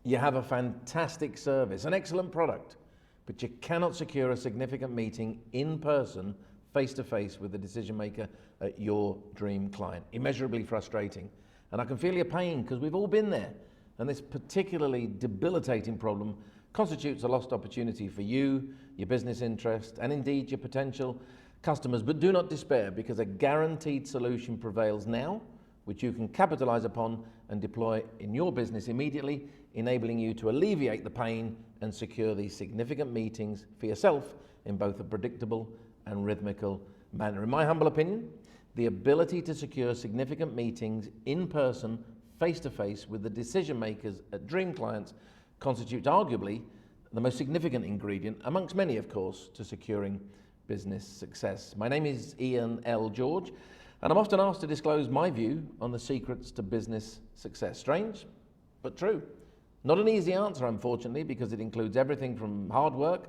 You have a fantastic service, an excellent product, but you cannot secure a significant meeting in person, face-to-face with the decision maker at your dream client. Immeasurably frustrating. And I can feel your pain because we've all been there. And this particularly debilitating problem constitutes a lost opportunity for you, your business interest, and indeed your potential customers. But do not despair, because a guaranteed solution prevails now, which you can capitalize upon and deploy in your business immediately, enabling you to alleviate the pain and secure these significant meetings for yourself in both a predictable and rhythmical manner. In my humble opinion, the ability to secure significant meetings in person, face-to-face with the decision makers at dream clients constitutes arguably the most significant ingredient, amongst many of course, to securing business success. My name is Ian L. George, and I'm often asked to disclose my view on the secrets to business success. Strange, but true. Not an easy answer, unfortunately, because it includes everything from hard work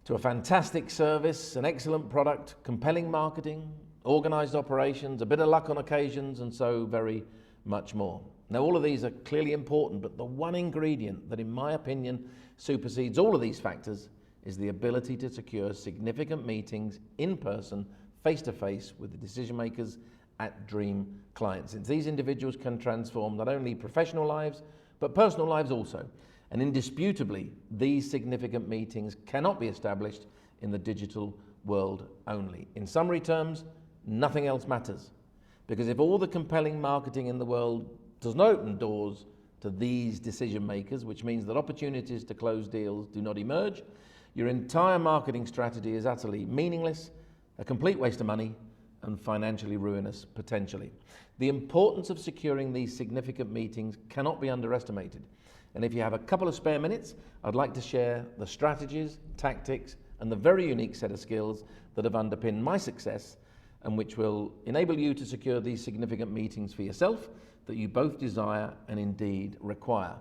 to a fantastic service, an excellent product, compelling marketing, organized operations, a bit of luck on occasions, and so very much more. Now, all of these are clearly important, but the one ingredient that, in my opinion, supersedes all of these factors is the ability to secure significant meetings in person, face-to-face with the decision makers at dream clients, since these individuals can transform not only professional lives, but personal lives also. And indisputably, these significant meetings cannot be established in the digital world only. In summary terms, nothing else matters. Because if all the compelling marketing in the world does not open doors to these decision makers, which means that opportunities to close deals do not emerge, your entire marketing strategy is utterly meaningless, a complete waste of money, and financially ruinous potentially. The importance of securing these significant meetings cannot be underestimated. And if you have a couple of spare minutes, I'd like to share the strategies, tactics, and the very unique set of skills that have underpinned my success and which will enable you to secure these significant meetings for yourself that you both desire and indeed require.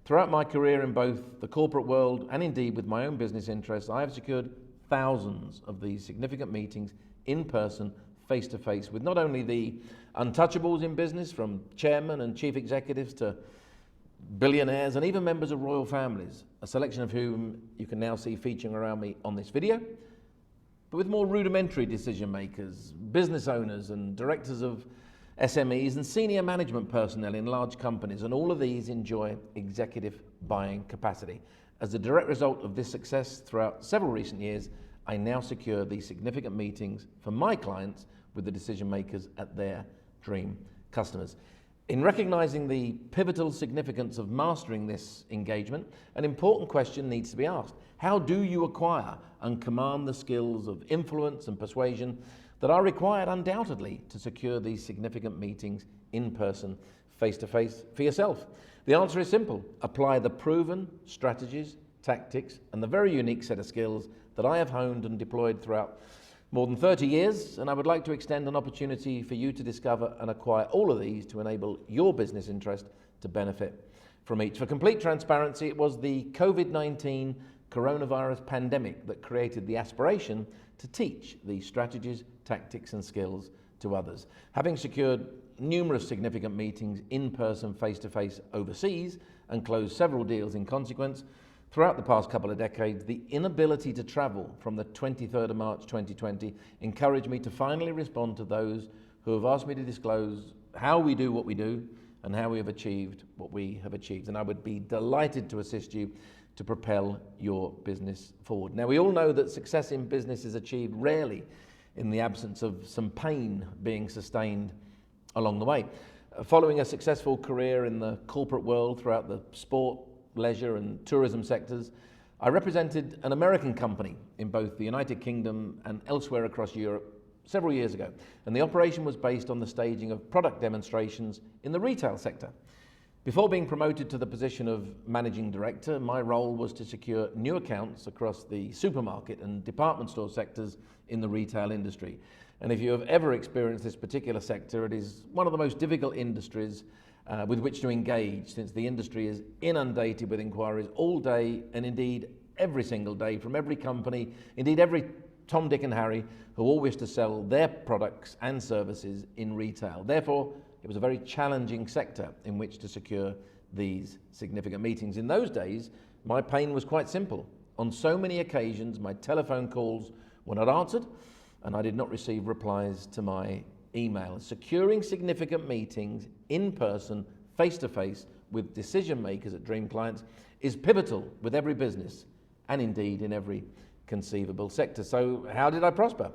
Throughout my career in both the corporate world and indeed with my own business interests, I have secured thousands of these significant meetings in person, face-to-face, with not only the untouchables in business, from chairmen and chief executives to billionaires and even members of royal families, a selection of whom you can now see featuring around me on this video, but with more rudimentary decision makers, business owners and directors of SMEs and senior management personnel in large companies, and all of these enjoy executive buying capacity. As a direct result of this success throughout several recent years, I now secure these significant meetings for my clients with the decision makers at their dream customers. In recognizing the pivotal significance of mastering this engagement, an important question needs to be asked. How do you acquire and command the skills of influence and persuasion that are required undoubtedly to secure these significant meetings in person, face-to-face for yourself? The answer is simple. Apply the proven strategies, tactics, and the very unique set of skills that I have honed and deployed throughout more than 30 years, and I would like to extend an opportunity for you to discover and acquire all of these to enable your business interest to benefit from each. For complete transparency, it was the COVID-19 coronavirus pandemic that created the aspiration to teach these strategies, tactics, and skills to others. Having secured numerous significant meetings in person, face-to-face overseas, and closed several deals in consequence, throughout the past couple of decades, the inability to travel from the 23rd of March 2020 encouraged me to finally respond to those who have asked me to disclose how we do what we do and how we have achieved what we have achieved. And I would be delighted to assist you to propel your business forward. Now, we all know that success in business is achieved rarely in the absence of some pain being sustained along the way. Following a successful career in the corporate world throughout the sport, leisure and tourism sectors, I represented an American company in both the United Kingdom and elsewhere across Europe several years ago, and the operation was based on the staging of product demonstrations in the retail sector. Before being promoted to the position of managing director, my role was to secure new accounts across the supermarket and department store sectors in the retail industry. And if you have ever experienced this particular sector, it is one of the most difficult industries with which to engage, since the industry is inundated with inquiries all day and indeed every single day from every company, indeed every Tom, Dick and Harry, who all wish to sell their products and services in retail. Therefore, it was a very challenging sector in which to secure these significant meetings. In those days, my pain was quite simple. On so many occasions, my telephone calls were not answered, and I did not receive replies to my emails. Securing significant meetings in person, face-to-face, with decision makers at dream clients is pivotal with every business, and indeed in every conceivable sector. So how did I prosper?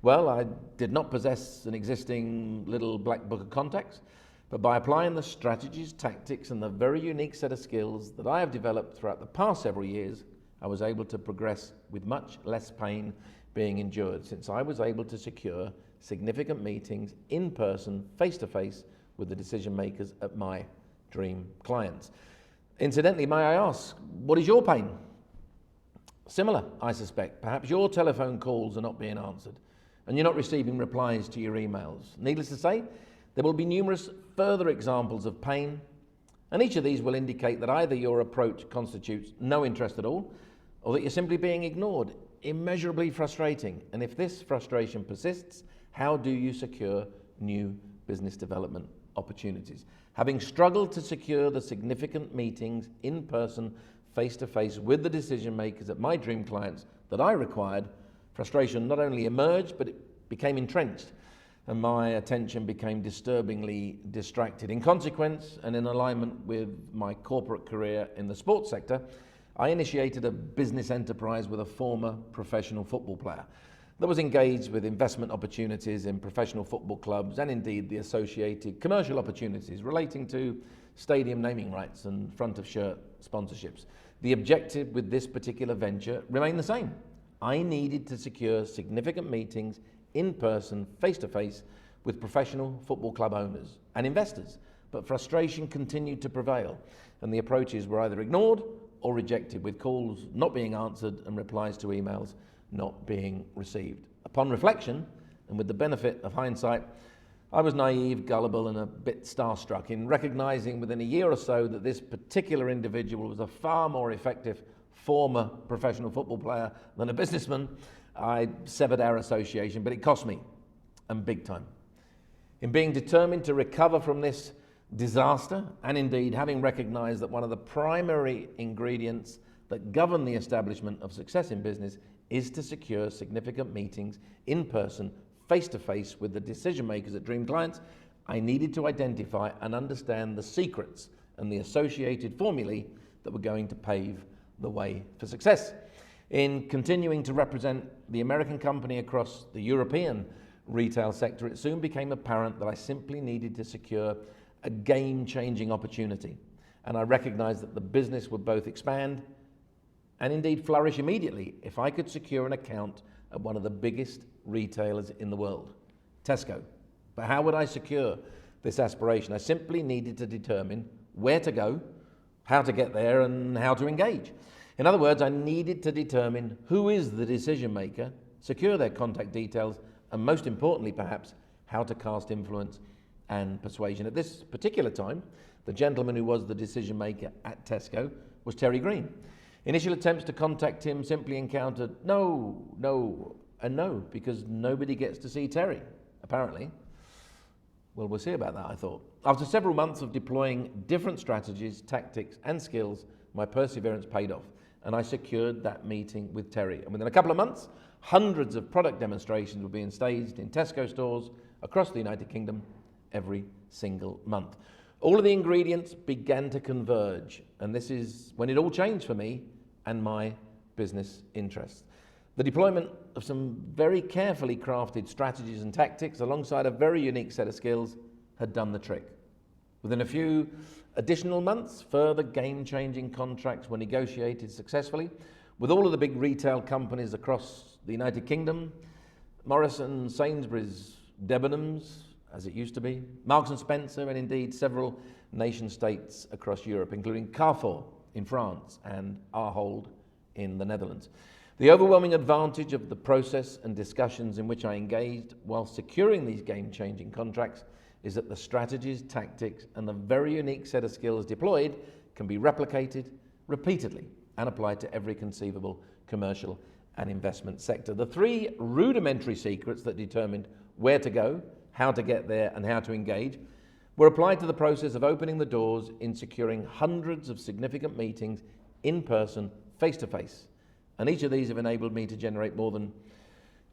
Well, I did not possess an existing little black book of contacts, but by applying the strategies, tactics, and the very unique set of skills that I have developed throughout the past several years, I was able to progress with much less pain being endured, since I was able to secure significant meetings in person, face-to-face, with the decision makers at my dream clients. Incidentally, may I ask, what is your pain? Similar, I suspect. Perhaps your telephone calls are not being answered, and you're not receiving replies to your emails. Needless to say, there will be numerous further examples of pain, and each of these will indicate that either your approach constitutes no interest at all, or that you're simply being ignored. Immeasurably frustrating. And if this frustration persists, how do you secure new business development opportunities? Having struggled to secure the significant meetings in person, face-to-face with the decision makers at my dream clients that I required, frustration not only emerged, but it became entrenched, and my attention became disturbingly distracted. In consequence, and in alignment with my corporate career in the sports sector, I initiated a business enterprise with a former professional football player that was engaged with investment opportunities in professional football clubs, and indeed the associated commercial opportunities relating to stadium naming rights and front of shirt sponsorships. The objective with this particular venture remained the same. I needed to secure significant meetings in person, face-to-face, with professional football club owners and investors, but frustration continued to prevail, and the approaches were either ignored or rejected, with calls not being answered and replies to emails not being received. Upon reflection, and with the benefit of hindsight, I was naive, gullible, and a bit starstruck in recognizing within a year or so that this particular individual was a far more effective former professional football player than a businessman. I severed our association, but it cost me, and big time. In being determined to recover from this disaster, and indeed having recognized that one of the primary ingredients that govern the establishment of success in business is to secure significant meetings in person, face-to-face with the decision makers at dream clients, I needed to identify and understand the secrets and the associated formulae that were going to pave the way for success. In continuing to represent the American company across the European retail sector, it soon became apparent that I simply needed to secure a game-changing opportunity. And I recognized that the business would both expand and indeed flourish immediately if I could secure an account at one of the biggest retailers in the world, Tesco. But how would I secure this aspiration? I simply needed to determine where to go, how to get there, and how to engage. In other words, I needed to determine who is the decision maker, secure their contact details, and most importantly, perhaps, how to cast influence and persuasion. At this particular time, the gentleman who was the decision maker at Tesco was Terry Green. Initial attempts to contact him simply encountered no, and no, because nobody gets to see Terry, apparently. Well, we'll see about that, I thought. After several months of deploying different strategies, tactics, and skills, my perseverance paid off, and I secured that meeting with Terry. And within a couple of months, hundreds of product demonstrations were being staged in Tesco stores across the United Kingdom every single month. All of the ingredients began to converge, and this is when it all changed for me and my business interests. The deployment of some very carefully crafted strategies and tactics alongside a very unique set of skills had done the trick. Within a few additional months, further game-changing contracts were negotiated successfully with all of the big retail companies across the United Kingdom, Morrison, Sainsbury's, Debenhams, as it used to be, Marks and Spencer, and indeed several nation states across Europe, including Carrefour in France and Ahold in the Netherlands. The overwhelming advantage of the process and discussions in which I engaged while securing these game-changing contracts is that the strategies, tactics, and the very unique set of skills deployed can be replicated repeatedly and applied to every conceivable commercial and investment sector. The three rudimentary secrets that determined where to go, how to get there, and how to engage were applied to the process of opening the doors in securing hundreds of significant meetings in person, face to face. And each of these have enabled me to generate more than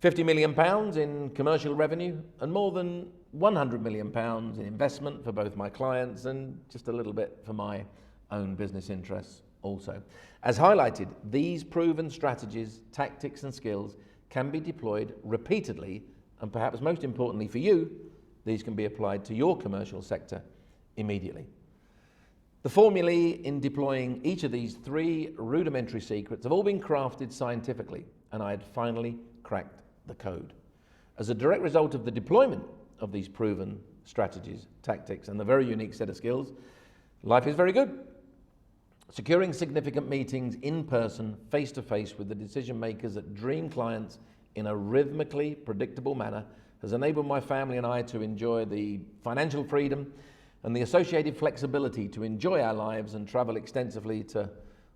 £50 million in commercial revenue and more than £100 million in investment for both my clients and just a little bit for my own business interests also. As highlighted, these proven strategies, tactics and skills can be deployed repeatedly, and perhaps most importantly for you, these can be applied to your commercial sector immediately. The formulae in deploying each of these 3 rudimentary secrets have all been crafted scientifically, and I had finally cracked the code. As a direct result of the deployment of these proven strategies, tactics, and the very unique set of skills, life is very good. Securing significant meetings in person, face to face with the decision makers at dream clients in a rhythmically predictable manner has enabled my family and I to enjoy the financial freedom and the associated flexibility to enjoy our lives and travel extensively to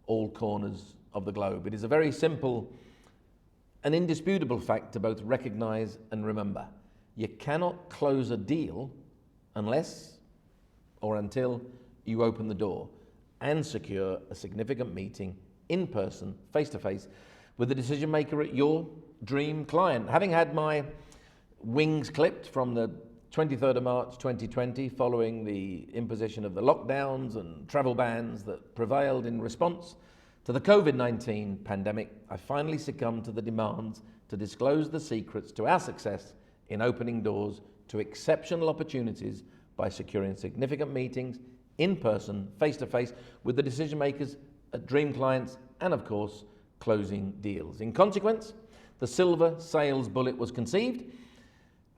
all corners of the globe. It is a very simple and indisputable fact to both recognize and remember. You cannot close a deal unless or until you open the door and secure a significant meeting in person, face to face, with the decision maker at your dream client. Having had my wings clipped from the 23rd of March 2020 following the imposition of the lockdowns and travel bans that prevailed in response to the COVID-19 pandemic, I finally succumbed to the demands to disclose the secrets to our success in opening doors to exceptional opportunities by securing significant meetings in person, face to face, with the decision makers at dream clients and, of course, closing deals. In consequence, the silver sales bullet was conceived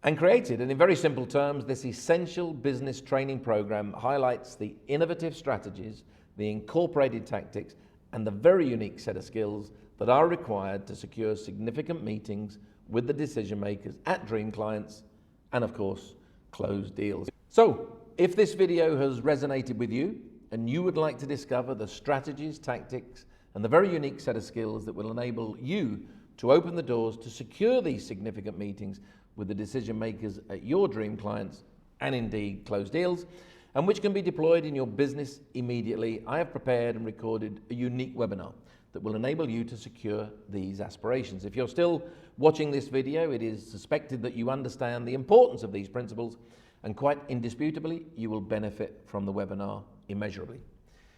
and created, and in very simple terms, this essential business training program highlights the innovative strategies, the incorporated tactics, and the very unique set of skills that are required to secure significant meetings with the decision makers at dream clients and, of course, close deals. So, if this video has resonated with you and you would like to discover the strategies, tactics, and the very unique set of skills that will enable you to open the doors to secure these significant meetings with the decision makers at your dream clients and indeed close deals, and which can be deployed in your business immediately, I have prepared and recorded a unique webinar that will enable you to secure these aspirations. If you're still watching this video, it is suspected that you understand the importance of these principles, and quite indisputably, you will benefit from the webinar immeasurably.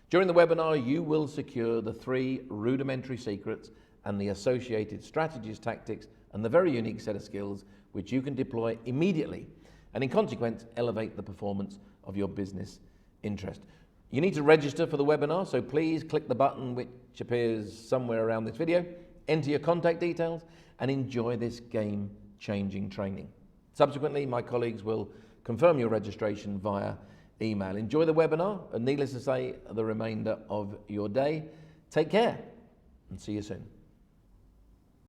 During the webinar, you will secure the 3 rudimentary secrets and the associated strategies, tactics, and the very unique set of skills which you can deploy immediately, and in consequence, elevate the performance of your business interest. You need to register for the webinar, so please click the button which appears somewhere around this video, enter your contact details, and enjoy this game-changing training. Subsequently, my colleagues will confirm your registration via email. Enjoy the webinar, and needless to say, the remainder of your day. Take care, and see you soon.